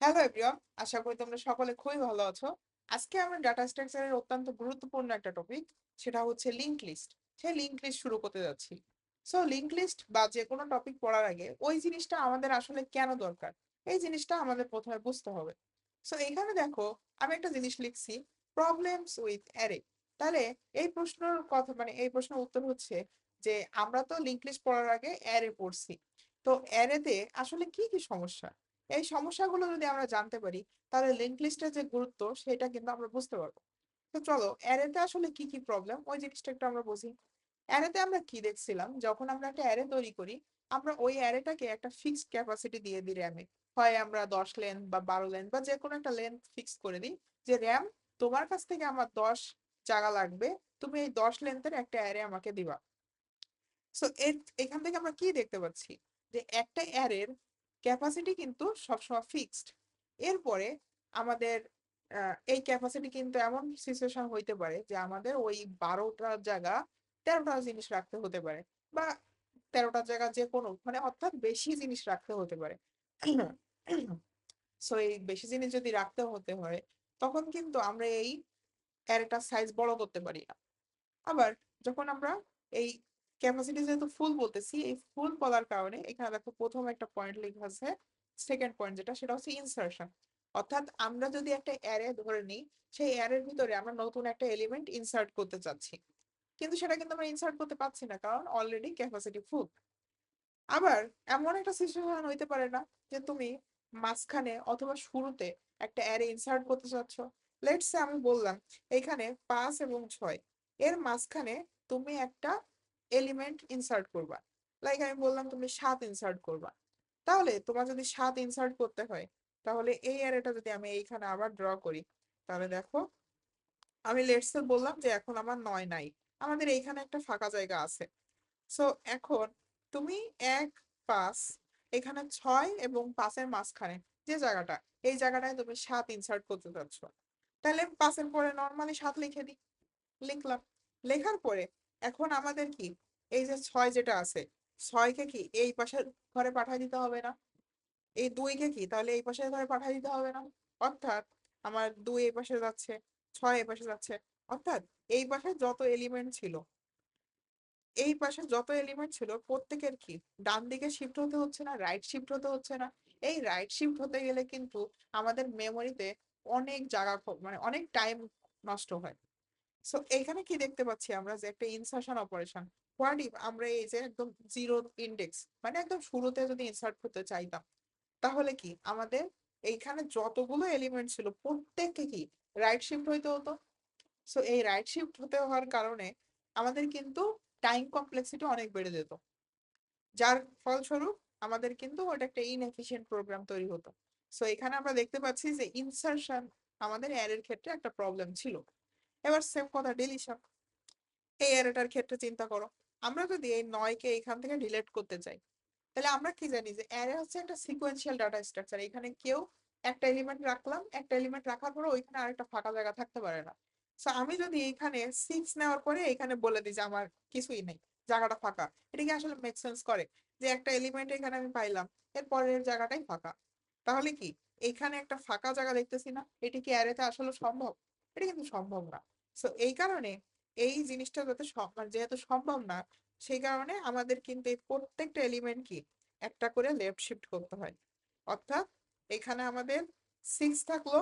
Hello everyone, আশা করি তোমরা সকলে খুবই ভালো আছো। আজকে আমরা ডাটা স্ট্রাকচারের অত্যন্ত গুরুত্বপূর্ণ একটা টপিক, সেটা হচ্ছে লিংক লিস্ট। সেই লিংক লিস্ট শুরু করতে যাচ্ছি। সো লিংক লিস্ট বা যে কোনো টপিক পড়ার আগে ওই জিনিসটা আমাদের আসলে কেন দরকার, এই জিনিসটা আমাদের প্রথমে বুঝতে হবে। সো এখানে দেখো, আমি একটা জিনিস লিখছি, প্রবলেমস উইথ অ্যারে। তাহলে এই প্রশ্নের কথা এই প্রশ্নের উত্তর হচ্ছে যে আমরা তো লিংক লিস্ট পড়ার আগে অ্যারে পড়ছি। তো অ্যারেতে আসলে কি কি সমস্যা, এই সমস্যাগুলো যদি আমরা জানতে পারি, তাহলে লিঙ্ক লিস্টের যে গুরুত্ব সেটা কিন্তু আমরা বুঝতে পারবো। তো চলো, অ্যারেতে আসলে কি কি প্রবলেম ওই জিনিসটা একটু আমরা বুঝি। অ্যারেতে আমরা কি দেখছিলাম, যখন আমরা একটা অ্যারে তৈরি করি, আমরা ওই অ্যারেটাকে একটা ফিক্সড ক্যাপাসিটি দিয়ে দিই র্যামে। হয় আমরা 10 লেন্থ বা 12 লেন্থ বা যে কোনো একটা লেন্থ ফিক্স করে দিই, যে র্যাম, তোমার কাছ থেকে আমার 10 জায়গা লাগবে, তুমি এই 10 লেন্থের একটা অ্যারে আমাকে দিবা। সো এখান থেকে আমরা কি দেখতে পাচ্ছি, যে একটা অ্যারের ক্যাপাসিটি কিন্তু সবসময় ফিক্সড। এরপরে আমাদের এই ক্যাপাসিটি কিন্তু এমন সিচুয়েশন হইতে পারে যে আমাদের ওই 12টা জায়গা 13টা জিনিস রাখতে হতে পারে, বা 13টা জায়গা যে কোনো অর্থাৎ বেশি জিনিস রাখতে হতে পারে। সো এই বেশি জিনিস যদি রাখতে হতে হয়, তখন কিন্তু আমরা এই অ্যারেটার সাইজ বড় করতে পারি না। আবার যখন আমরা এই ক্যাপাসিটি যেহেতু ফুল বলতেছি, এই ফুল বলার কারণে এখানে দেখো প্রথম একটা পয়েন্ট লেখা আছে, সেকেন্ড পয়েন্ট যেটা, সেটা হচ্ছে ইনসার্শন। অর্থাৎ আমরা যদি একটা অ্যারে ধরে নিই, সেই অ্যারের ভিতরে আমরা নতুন একটা এলিমেন্ট ইনসার্ট করতে চাচ্ছি, কিন্তু সেটা কিন্তু আমরা ইনসার্ট করতে পারছি না, কারণ অলরেডি ক্যাপাসিটি ফুল। আবার এমন একটা সিচুয়েশন হইতে পারে না, যে তুমি মাঝখানে অথবা শুরুতে একটা অ্যারে ইনসার্ট করতে চাচ্ছ। লেটস সে আমি বললাম এখানে 5 এবং 6, এর মাঝখানে তুমি একটা এলিমেন্ট ইনসার্ট করবা। লাইক আমি বললাম তুমি 7 ইনসার্ট করবা। তাহলে তোমার যদি 7 ইনসার্ট করতে হয়, তাহলে এই অ্যারেটা যদি আমি এইখানে আবার ড্র করি, তাহলে দেখো, আমি লেটস সে বললাম যে এখন আমার 9 নাই, আমাদের এইখানে একটা ফাঁকা জায়গা আছে। সো এখন তুমি 1, 5, এখানে 6 এবং 5-এর মাঝখানে যে জায়গাটা, এই জায়গাটায় তুমি 7 ইনসার্ট করতে চাচ্ছ। তাহলে 5-এর পরে নর্মালি 7 লিখে দিই। লিখলাম। লেখার পরে এখন আমাদের কি, এই যে 6 যেটা আছে, 6কে কি এই পাশের ঘরে পাঠিয়ে দিতে হবে না? এই 2কে কি তাহলে এই পাশের ঘরে পাঠিয়ে দিতে হবে না? অর্থাৎ আমার 2 এই পাশে যাচ্ছে, 6 এই পাশে যাচ্ছে। অর্থাৎ এই পাশে যত এলিমেন্ট ছিল, প্রত্যেকের কি ডান দিকে শিফট হতে হচ্ছে না, রাইট শিফট হতে হচ্ছে না? এই রাইট শিফট হতে গেলে কিন্তু আমাদের মেমোরিতে অনেক জায়গা অনেক টাইম নষ্ট হয়। সো এখানে কি দেখতে পাচ্ছি আমরা, যে একটা ইনসার্শন অপারেশন। হোয়াট ইফ আমরা এই যে একদম জিরো ইন্ডেক্স, একদম শুরুতে যদি ইনসার্ট করতে চাইতাম, তাহলে কি আমাদের এইখানে যতগুলো এলিমেন্ট ছিল প্রত্যেককে কি রাইট শিফট হইতে হতো। সো এই রাইট শিফট হতে হওয়ার কারণে আমাদের কিন্তু টাইম কমপ্লেক্সিটি অনেক বেড়ে যেত, যার ফলস্বরূপ আমাদের কিন্তু ওটা একটা ইনএফিশিয়েন্ট প্রোগ্রাম তৈরি হতো। সো এখানে আমরা দেখতে পাচ্ছি যে ইনসার্শন আমাদের অ্যারের ক্ষেত্রে একটা প্রবলেম ছিল। এবার সেম কথা ডিলিশন। এই অ্যারেটার ক্ষেত্রে চিন্তা করো, আমরা যদি এই 9কে এখান থেকে ডিলিট করতে চাই, তাহলে আমরা কি জানি যে অ্যারে হচ্ছে একটা সিকোয়েন্সিয়াল ডাটা স্ট্রাকচার। এখানে কেউ একটা এলিমেন্ট রাখলাম, একটা এলিমেন্ট রাখার পরে ওইখানে আরেকটা ফাঁকা জায়গা থাকতে পারে না। সো আমি যদি এখানে 6 নেওয়ার পরে এখানে বলে দিই যে আমার কিছুই নেই, জায়গাটা ফাঁকা, এটা কি আসলে মেক সেন্স করে? যে একটা এলিমেন্ট এখানে আমি পাইলাম, এর পরের জায়গাটাই ফাঁকা, তাহলে কি এখানে একটা ফাঁকা জায়গা দেখতেছি না? এটা কি অ্যারেতে আসলে সম্ভব? এটা কিন্তু সম্ভব না। সো এই কারণে এই জিনিসটা যাতে যেহেতু সম্ভব না, সেই কারণে আমাদের কিন্তু এই প্রত্যেকটা এলিমেন্ট কি একটা করে লেফট শিফট করতে হয়। অর্থাৎ এখানে আমাদের 6 থাকলো,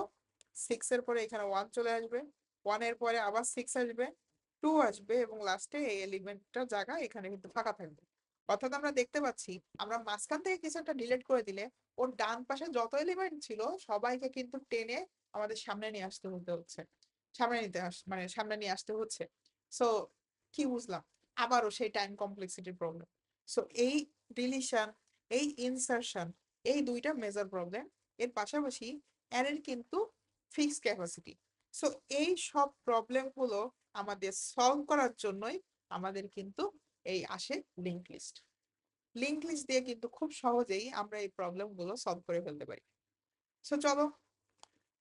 6-এর পরে এখানে 1 চলে আসবে, 1-এর পরে আবার 6 আসবে, 2 আসবে, এবং লাস্টে এই এলিমেন্টটার জায়গা এখানে কিন্তু ফাঁকা থাকবে। অর্থাৎ আমরা দেখতে পাচ্ছি, আমরা মাঝখান থেকে কিছু একটা ডিলিট করে দিলে ওর ডান পাশে যত এলিমেন্ট ছিল সবাইকে কিন্তু টেনে আমাদের সামনে নিয়ে আসতে হতে হচ্ছে, সামনে নিতে আস মানে সামনে নিয়ে আসতে হচ্ছে। সো কি বুঝলাম? আবারও সেই টাইম কমপ্লেক্সিটির প্রবলেম। সো এই ডিলিশন, এই ইনসারশন, এই দুইটা মেজর প্রবলেম। এর পাশাপাশি অ্যারের কিন্তু ফিক্স ক্যাপাসিটি। সো এই সব প্রবলেম গুলো আমাদের সলভ করার জন্যই আমাদের কিন্তু এই আসে লিঙ্ক লিস্ট। লিঙ্ক লিস্ট দিয়ে কিন্তু খুব সহজেই আমরা এই প্রবলেম গুলো সলভ করে ফেলতে পারি। সো চলো,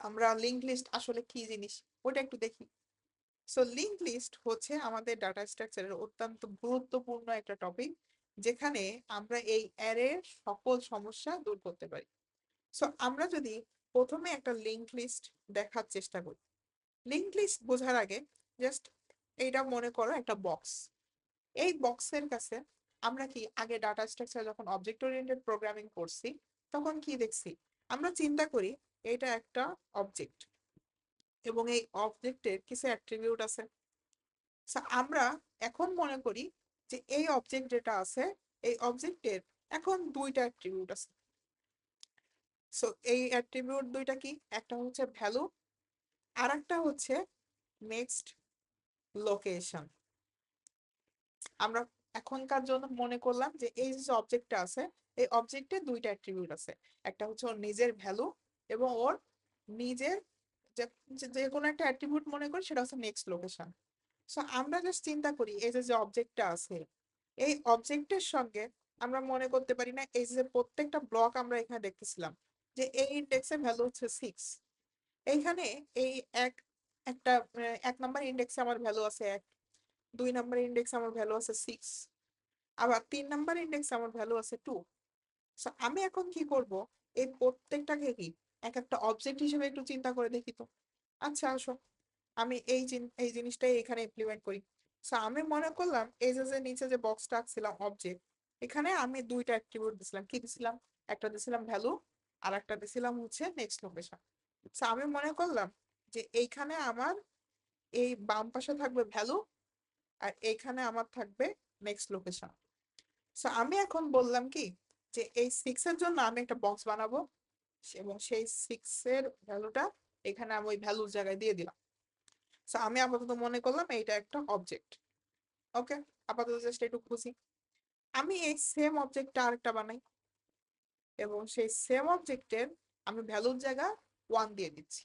আমরা লিঙ্ক লিস্ট আসলে কি জিনিস ওটা একটু দেখি। সো লিঙ্ক লিস্ট হচ্ছে আমাদের ডাটা স্ট্রাকচারের অত্যন্ত গুরুত্বপূর্ণ একটা টপিক, যেখানে আমরা এই অ্যারের সকল সমস্যা দূর করতে পারি। সো আমরা যদি প্রথমে একটা লিঙ্ক লিস্ট দেখার চেষ্টা করি। লিঙ্ক লিস্ট বোঝার আগে জাস্ট এইটা মনে করো একটা বক্স। এই বক্সের কাছে আমরা কি আগে ডাটা স্ট্রাকচার যখন অবজেক্ট ওরিয়েন্টেড প্রোগ্রামিং করছি তখন কি দেখছি, আমরা চিন্তা করি এটা একটা অবজেক্ট এবং এই অবজেক্টের কিছু অ্যাট্রিবিউট আছে। আমরা এখন মনে করি যে এই অবজেক্ট যেটা আছে এই অবজেক্টের এখন দুইটা অ্যাট্রিবিউট আছে। সো এই অ্যাট্রিবিউট দুইটা কি, একটা হচ্ছে ভ্যালু আর একটা হচ্ছে নেক্সট লোকেশন। আমরা এখনকার জন্য মনে করলাম যে এই যে অবজেক্টটা আছে এই অবজেক্টে দুইটা অ্যাট্রিবিউট আছে, একটা হচ্ছে ওর নিজের ভ্যালু এবং ওর নিজের যে যে কোনো একটা অ্যাট্রিবিউট মনে করি সেটা হচ্ছে নেক্সট লোকেশন। সো আমরা জাস্ট চিন্তা করি এই যে যে অবজেক্টটা আছে এই অবজেক্টের সঙ্গে আমরা মনে করতে পারি না এই যে প্রত্যেকটা ব্লক আমরা এখানে দেখতেছিলাম যে এই ইন্ডেক্সের ভ্যালু হচ্ছে 6, এইখানে এই একটা 1 নম্বর ইন্ডেক্সে আমার ভ্যালু আছে 1, 2 নম্বর ইন্ডেক্সে আমার ভ্যালু আছে 6, আবার 3 নম্বর ইন্ডেক্সে আমার ভ্যালু আছে 2। সো আমি এখন কি করব, এই প্রত্যেকটাকে কি এক একটা অবজেক্ট হিসেবে একটু চিন্তা করে দেখি তো। আচ্ছা আসো আমি এই জিনিসটাই এখানে ইমপ্লিমেন্ট করি। সো আমি মনে করলাম এই যে যে নিচে যে বক্সটা আঁকছিলাম অবজেক্ট, এখানে আমি দুইটা অ্যাট্রিবিউট দিছিলাম, কি দিছিলাম, একটা দিছিলাম ভ্যালু আর একটা দিছিলাম হচ্ছে নেক্সট লোকেশন। সো আমি মনে করলাম যে এইখানে আমার এই বাম পাশে থাকবে ভ্যালু আর এইখানে আমার থাকবে নেক্সট লোকেশন। সো আমি এখন বললাম কি যে এই 6 এর জন্য আমি একটা বক্স বানাবো এবং সেই 6 এর ভ্যালুটা এখানে আমি ওই ভ্যালুর জায়গায় দিয়ে দিলাম। সো আমি আপাতত মনে করলাম এইটা একটা অবজেক্ট। ওকে, আপাতত জাস্ট একটু খুশি। আমি এই সেম অবজেক্টটা আরেকটা বানাই এবং সেই সেম অবজেক্টের আমি ভ্যালুর জায়গা 1 দিয়ে দিচ্ছি।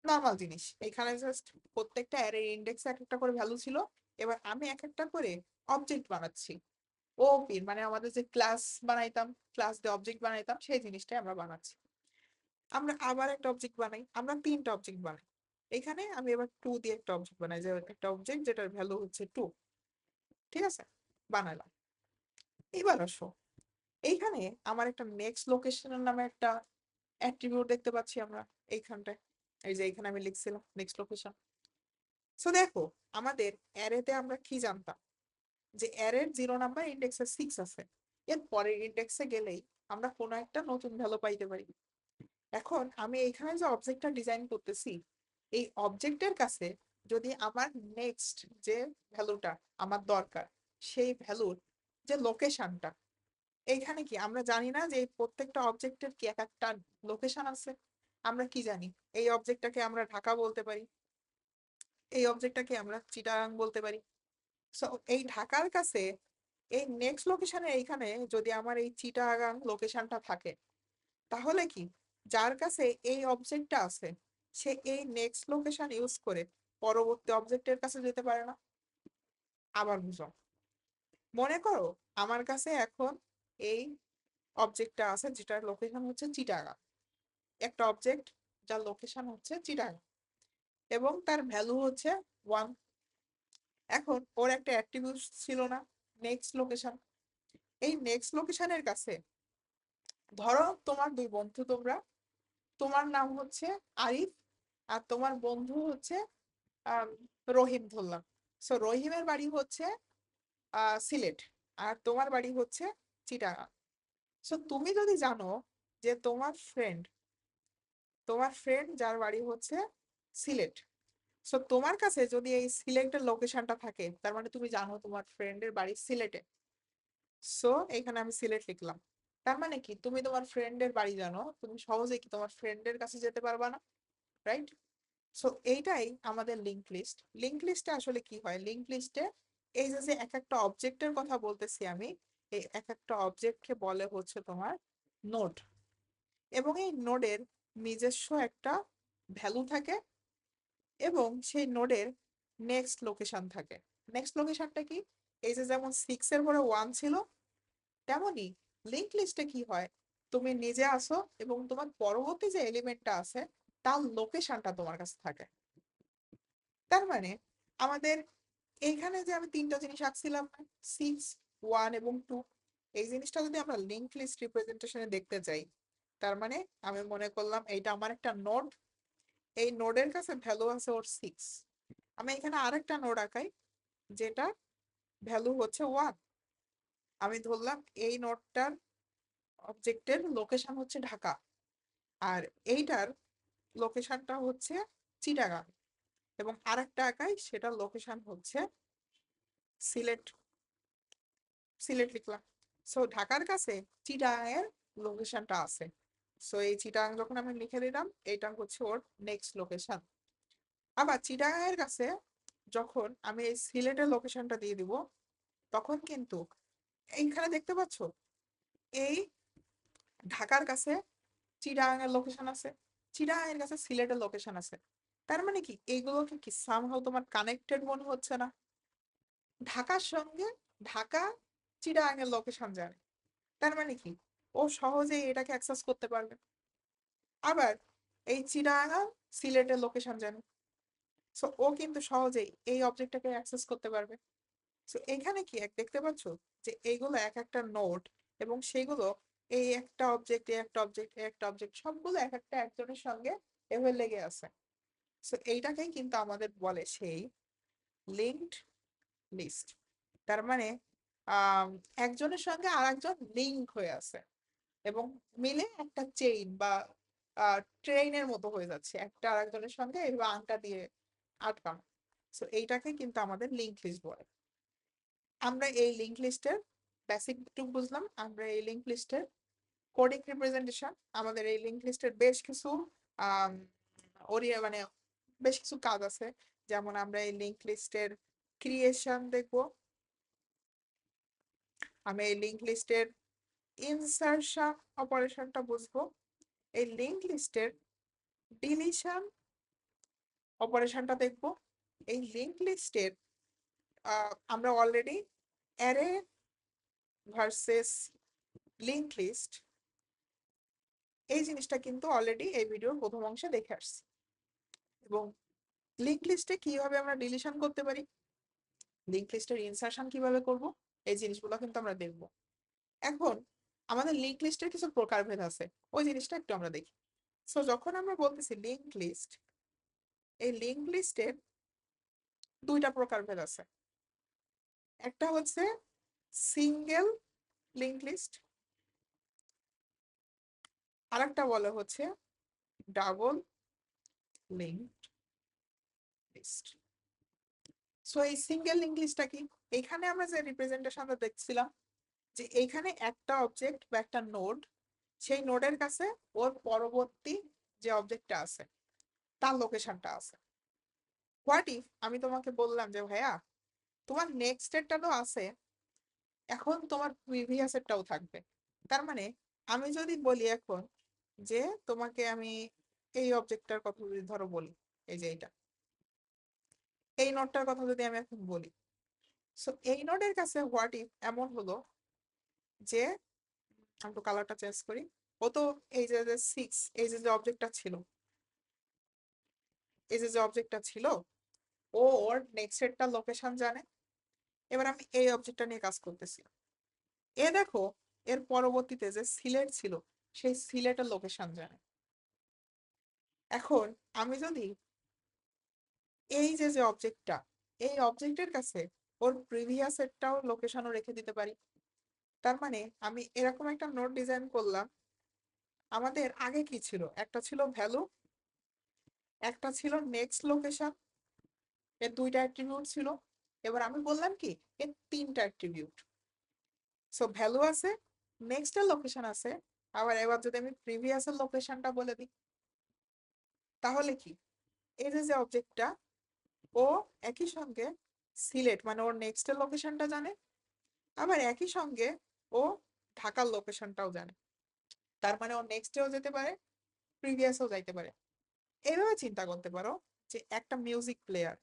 নর্মাল জিনিস, এখানে জাস্ট প্রত্যেকটা অ্যারে ইন্ডেক্সে এক একটা করে ভ্যালু ছিল, এবার আমি এক একটা করে অবজেক্ট বানাচ্ছি। ওপি মানে আমাদের যে ক্লাস বানাইতাম, ক্লাস দিয়ে অবজেক্ট বানাইতাম সেই জিনিসটাই আমরা বানাচ্ছি। আমরা আবার একটা অবজেক্ট বানাই, আমরা 3টা অবজেক্ট বানাই। এখানে আমি এবার 2 দিয়ে একটা অবজেক্ট বানাই, যে একটা অবজেক্ট যেটার ভ্যালু হচ্ছে 2। ঠিক আছে, বানালাম। এবার আসো এইখানে আমার একটা নেক্সট লোকেশনের নামে একটা অ্যাট্রিবিউট দেখতে পাচ্ছি আমরা এইখানটায়। এই যে এখানে আমি লিখছিলাম নেক্সট লোকেশন। সো দেখো আমাদের অ্যারেতে আমরা কি জানতাম যে অ্যারের 0 নাম্বার ইন্ডেক্সে 6 আছে, এর পরের ইন্ডেক্সে গেলেই আমরা কোনো একটা নতুন ভ্যালু পাইতে পারি। এখন আমি এইখানে যে অবজেক্টটা ডিজাইন করতেছি এই অবজেক্টের কাছে যদি আমার নেক্সট যে ভ্যালুটা আমার দরকার সেই ভ্যালুর যে লোকেশনটা, এইখানে কি আমরা জানি না যে এই প্রত্যেকটা অবজেক্টের কি এক একটা লোকেশন আছে। আমরা কি জানি এই অবজেক্টটাকে আমরা ঢাকা বলতে পারি, এই অবজেক্টটাকে আমরা চিটাগাং বলতে পারি। সো এই ঢাকার কাছে এই নেক্সট লোকেশনে এইখানে যদি আমার এই চিটাগাং লোকেশনটা থাকে তাহলে কি যার কাছে এই অবজেক্টটা আছে সে এই নেক্সট লোকেশন ইউজ করে পরবর্তী অবজেক্টের কাছে যেতে পারে না। আবার বুঝো, মনে করো আমার কাছে এখন এই অবজেক্টটা আছে যেটার লোকেশন হচ্ছে চিটাগাং, একটা অবজেক্ট যার লোকেশন হচ্ছে চিটাগাং এবং তার ভ্যালু হচ্ছে 1। এখন ওর একটা অ্যাট্রিবিউট ছিল না নেক্সট লোকেশন। এই নেক্সট লোকেশনের কাছে ধরো তোমার দুই বন্ধু, তোমার নাম হচ্ছে আরিফ আর তোমার বন্ধু হচ্ছে আম, রহিম ধরলাম। সো রহিমের বাড়ি হচ্ছে সিলেট আর তোমার বাড়ি হচ্ছে চিটাগাং। সো তুমি যদি জানো যে তোমার ফ্রেন্ড যার বাড়ি হচ্ছে সিলেট, সো তোমার কাছে যদি এই সিলেক্টের লোকেশনটা থাকে তার মানে তুমি জানো তোমার ফ্রেন্ডের বাড়ি সিলেটে। সো এখানে আমি সিলেট লিখলাম। তার মানে কি তুমি তোমার ফ্রেন্ডের বাড়ি জানো, তুমি সহজে কি তোমার ফ্রেন্ডের কাছে যেতে পারবা না, রাইট? সো এইটাই আমাদের লিঙ্ক লিস্ট। লিঙ্ক লিস্টে আসলে কি হয়, লিঙ্ক লিস্টে এই যে যে এক একটা অবজেক্টের কথা বলতেছি আমি, এই এক একটা অবজেক্টকে বলে হচ্ছে তোমার নোড এবং এই নোডের নিজস্ব একটা ভ্যালু থাকে এবং সেই নোডের নেক্সট লোকেশন থাকে। নেক্সট লোকেশনটা কি, এই যে যেমন 6 এর পরে 1 ছিল তেমনই লিঙ্ক লিস্টে কি হয়, তুমি নিজে আসো এবং তোমার পরবর্তী যে এলিমেন্টটা আছে তার লোকেশনটা তোমার কাছে থাকে। তার মানে আমাদের এইখানে যে আমি 3টা জিনিস আঁকছিলাম 6, 1 এবং 2, এই জিনিসটা যদি আমরা লিঙ্ক লিস্ট রিপ্রেজেন্টেশনে দেখতে চাই তার মানে আমি মনে করলাম এইটা আমার একটা নোড, এই নোডের কাছে ভ্যালু আছে ওর 6। আমি এখানে আরেকটা নোড আঁকাই যেটা ভ্যালু হচ্ছে 1। আমি ধরলাম এই নোডটার অবজেক্টের লোকেশন হচ্ছে ঢাকা, আর এইটার লোকেশনটা হচ্ছে চিটাগাং, এবং আরেকটা আঁকাই সেটার লোকেশন হচ্ছে সিলেট। সিলেট লিখলাম। সো ঢাকার কাছে চিটাগাং এর লোকেশনটা আছে। সো এই চিটাগাং যখন আমি লিখে দিলাম, এটা হচ্ছে ওর নেক্সট লোকেশন। আবার চিটাগাং এর কাছে যখন আমি এই সিলেটের লোকেশনটা দিয়ে দিব, তখন কিন্তু এইখানে দেখতে পাচ্ছ এই ঢাকার কাছে চিটাগাং এর লোকেশন আছে, চিটাগাং এর কাছে সিলেটের লোকেশন আছে। তার মানে কি এইগুলোকে কি সামহাও তোমার কানেক্টেড মনে হচ্ছে না? ঢাকার সঙ্গে ঢাকা চিটাগাং এর লোকেশন জানে, তার মানে কি ও সহজেই এটাকে অ্যাক্সেস করতে পারবে। আবার এই চিটাগাং সিলেটের লোকেশন জানে, সো ও কিন্তু সহজেই এই অবজেক্টটাকে অ্যাক্সেস করতে পারবে। সো এখানে কি এক দেখতে পাচ্ছ যে এইগুলো এক একটা নোড, এবং সেগুলো এই একটা অবজেক্ট, এই একটা অবজেক্ট, এই একটা অবজেক্ট, সবগুলো এক একটা একজনের সঙ্গে এভাবে লেগে আছে। সো এইটাকেই কিন্তু আমাদের বলে সেই লিঙ্কড লিস্ট। তার মানে আহ একজনের সঙ্গে আর একজন লিঙ্ক হয়ে আছে এবং মিলে একটা চেইন বা ট্রেনের মতো হয়ে যাচ্ছে, একটা আর একজনের সঙ্গে এইভাবে আংটা দিয়ে আটকানো। সো এইটাকে কিন্তু আমাদের লিঙ্ক লিস্ট বলে। আমরা এই লিঙ্ক লিস্টের বেসিক টুক বুঝলাম। আমরা এই লিঙ্ক লিস্টের কোডিং রিপ্রেজেন্টেশন, আমাদের এই লিঙ্ক লিস্টের বেশ কিছু আহ ওরিয়া মানে বেশ কিছু কাজ আছে। যেমন আমরা এই লিঙ্ক লিস্টের ক্রিয়েশন দেখব, আমি এই লিঙ্ক লিস্টের ইনসারশন অপারেশনটা বুঝবো, এই লিঙ্ক লিস্টের ডিলিশন অপারেশনটা দেখব, এই লিঙ্ক লিস্টের আমরা already array versus link list এই জিনিসটা কিন্তু অলরেডি এই ভিডিওর প্রথম অংশে দেখে আসছি। এবং লিঙ্ক লিস্টে কিভাবে আমরা ডিলিশন করতে পারি, লিঙ্ক লিস্টের ইনসারশন কিভাবে করব, এই জিনিসগুলো কিন্তু আমরা দেখব। এখন আমাদের লিঙ্ক লিস্টের কিছু প্রকারভেদ আছে, ওই জিনিসটা একটু আমরা দেখি। সো যখন আমরা বলতেছি লিঙ্ক লিস্ট, এই লিঙ্ক লিস্টের দুইটা প্রকারভেদ আছে। একটা হচ্ছে সিঙ্গেল লিঙ্ক লিস্ট, আরেকটা বলা হচ্ছে ডাবল লিঙ্ক লিস্ট। সো এই সিঙ্গেল লিঙ্ক লিস্টটা কি? এখানে আমরা যে রিপ্রেজেন্টেশনটা দেখছিলাম যে এইখানে একটা অবজেক্ট বা একটা নোড, সেই নোডের কাছে ওর পরবর্তী যে অবজেক্টটা আছে তার লোকেশনটা আছে। হোয়াট ইফ আমি তোমাকে বললাম যে ভাইয়া তোমার নেক্সট এরটা তো আছে, এখন তোমার প্রিভিয়াস এরটাও থাকবে। তার মানে আমি যদি বলি এখন যে তোমাকে আমি এই অবজেক্টটার কথা যদি ধরো বলি, এই যে এইটা, এই নোডটার কথা যদি আমি এখন বলি, সো এই নোডের কাছে হোয়াট ইফ এমন হলো যে, আমি একটু কালারটা চেঞ্জ করি, ও তো এই যে 6, এই যে অবজেক্টটা ছিল, এই যে অবজেক্টটা ছিল, ও ওর নেক্সট এরটা লোকেশন জানে। এবার আমি এই অবজেক্টটা নিয়ে কাজ করতেছি, এ দেখো এর পরবর্তীতে যে সিলেট ছিল সেই সিলেটের লোকেশন জানে। এখন আমি যদি এই যে অবজেক্টটা, এই অবজেক্টের কাছে ওর প্রিভিয়াস এরটাও লোকেশনও রেখে দিতে পারি। তার মানে আমি এরকম একটা নোট ডিজাইন করলাম। আমাদের আগে কি ছিল, একটা ছিল ভ্যালু, একটা ছিল নেক্সট লোকেশন, এর দুইটা অ্যাট্রিবিউট ছিল। এবার আমি বললাম কি এর তিনটা অ্যাট্রিবিউট। সো ভ্যালু আছে, নেক্সট এর লোকেশন আছে, আবার এবার যদি আমি প্রিভিয়াস এর লোকেশনটা বলে দিই, তাহলে কি এই যে অবজেক্টটা, ও একই সঙ্গে সিলেট মানে ওর নেক্সট এর লোকেশনটা জানে, আবার একই সঙ্গে ও ঢাকার লোকেশনটাও জানে। তার মানে ও নেক্সটেও যেতে পারে, প্রিভিয়াসও যাইতে পারে। এইভাবে চিন্তা করতে পারো যে একটা মিউজিক প্লেয়ার,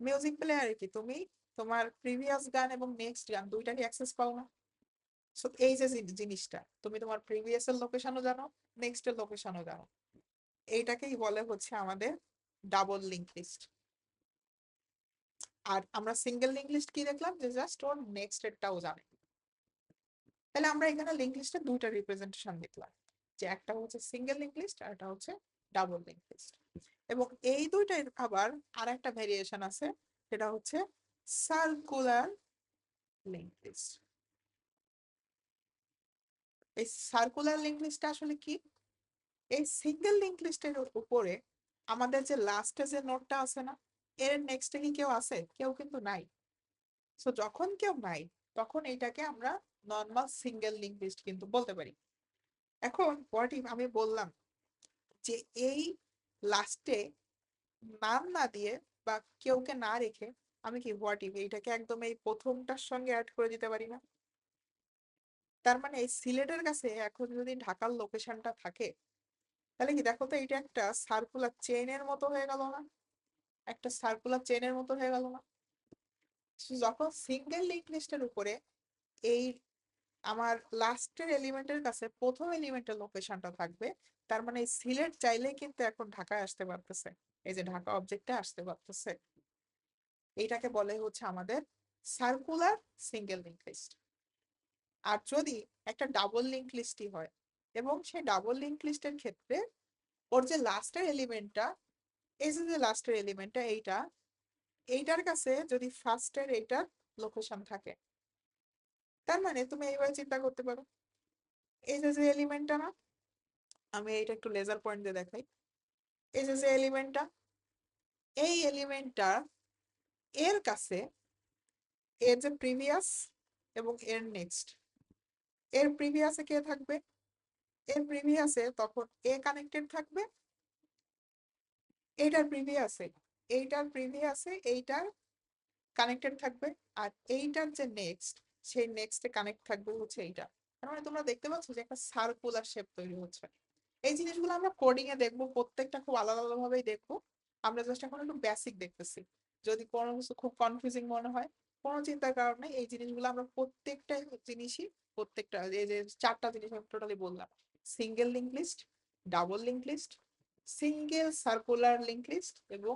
মিউজিক প্লেয়ারে কি তুমি তোমার প্রিভিয়াস গান এবং নেক্সট গান দুইটারই অ্যাক্সেস পাও না? সো এই যে জিনিসটা, তুমি তোমার প্রিভিয়াস এর লোকেশনও জানো, নেক্সট এর লোকেশনও জানো, এইটাকেই বলে হচ্ছে আমাদের ডাবল লিঙ্ক লিস্ট। আর আমরা সিঙ্গেল লিঙ্ক লিস্ট কি দেখলাম যে জাস্ট ওর নেক্সট এরটাও জানে। তাহলে আমরা এখানে লিঙ্ক লিস্টের দুইটা রিপ্রেজেন্টেশন দেখলাম। যে একটা হচ্ছে সিঙ্গেল লিঙ্ক লিস্ট আর একটা হচ্ছে ডাবল লিঙ্ক লিস্ট। এবং এই দুইটার আবার আর একটা ভেরিয়েশন আছে, সেটা হচ্ছে সার্কুলার লিঙ্ক লিস্ট। এই সার্কুলার লিঙ্ক লিস্টটা আসলে কি? এই সিঙ্গেল লিঙ্ক লিস্টের উপরে আমাদের যে লাস্টে যে নোডটা আছে না, এর নেক্সটে কি কেউ আছে? কেউ কিন্তু নাই। সো যখন কেউ নাই, তখন এইটাকে আমরা নর্মাল সিঙ্গেল লিঙ্ক লিস্ট কিন্তু বলতে পারি। এখন হোয়াট ইফ আমি বললাম যে এই লাস্টে নাম না দিয়ে বা কেউকে না রেখে আমি কি হোয়াট ইফ এইটাকে একদম এই প্রথমটার সঙ্গে অ্যাড করে দিতে পারি না? তার মানে এই সিলেটের কাছে এখন যদি ঢাকার লোকেশনটা থাকে, তাহলে কি দেখো তো এটা একটা সার্কুলার চেইনের মতো হয়ে গেল না? একটা সার্কুলার চেইনের মতো হয়ে গেল না? So, যখন সিঙ্গেল লিঙ্ক লিস্টের উপরে এই আমার লাস্টের এলিমেন্টের কাছে প্রথম এলিমেন্টের লোকেশনটা থাকবে, তার মানে এই সিলেট চাইলেই কিন্তু এখন ঢাকায় আসতে পারতেছে, এই যে ঢাকা অবজেক্টে আসতে পারতেছে। এইটাকে বলে হচ্ছে আমাদের সার্কুলার সিঙ্গেল লিঙ্ক লিস্ট। আর যদি একটা ডাবল লিঙ্ক লিস্টই হয়, এবং সেই ডাবল লিঙ্ক লিস্টের ক্ষেত্রে ওর যে লাস্টের এলিমেন্টটা, এই যে লাস্টের এলিমেন্টটা এইটা, এইটার কাছে যদি ফার্স্টের এইটার লোকেশন থাকে, তার মানে তুমি এইভাবে চিন্তা করতে পারো, এই যে এলিমেন্টটা না, আমি এইটা একটু লেজার পয়েন্ট দিয়ে দেখাই। এই যে এলিমেন্টটা, এই এলিমেন্টটা এর কাছে এর যে প্রিভিয়াস এবং এর নেক্সট, এর প্রিভিয়াসে কে থাকবে? এর প্রিভিয়াসে তখন এ কানেক্টেড থাকবে, এইটার প্রিভিয়াসে এইটার কানেক্টেড থাকবে, আর এইটার যে নেক্সট, সেই নেক্সটে কানেক্ট থাকবে হচ্ছে এইটা। তার মানে তোমরা দেখতে পাচ্ছ যে একটা সার্কুলার শেপ তৈরি হচ্ছে। এই জিনিসগুলো আমরা কোডিং এ দেখবো, প্রত্যেকটা খুব আলাদা আলাদা ভাবেই দেখবো। আমরা জাস্ট এখন একটু বেসিক দেখতেছি। যদি কোনো কিছু খুব কনফিউজিং মনে হয়, কোনো চিন্তার কারণ নেই, এই জিনিসগুলো আমরা প্রত্যেকটা জিনিসই, প্রত্যেকটা এই যে চারটা জিনিস আমি টোটালি বললাম, single link list, double link list, single circular link list এবং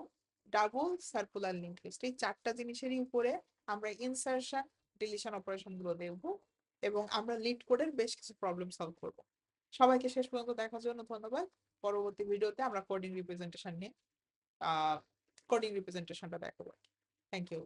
ডাবল সার্কুলার লিঙ্ক লিস্ট, এই চারটা জিনিসেরই উপরে আমরা ইনসার্শন ডিলিশন অপারেশন গুলো দেখবো, এবং আমরা লিড কোডের বেশ কিছু প্রবলেম সলভ করবো। সবাইকে শেষ পর্যন্ত দেখার জন্য ধন্যবাদ। পরবর্তী ভিডিওতে আমরা কোডিং রিপ্রেজেন্টেশন নিয়ে কোডিং রিপ্রেজেন্টেশনটা দেখাবো। Thank you.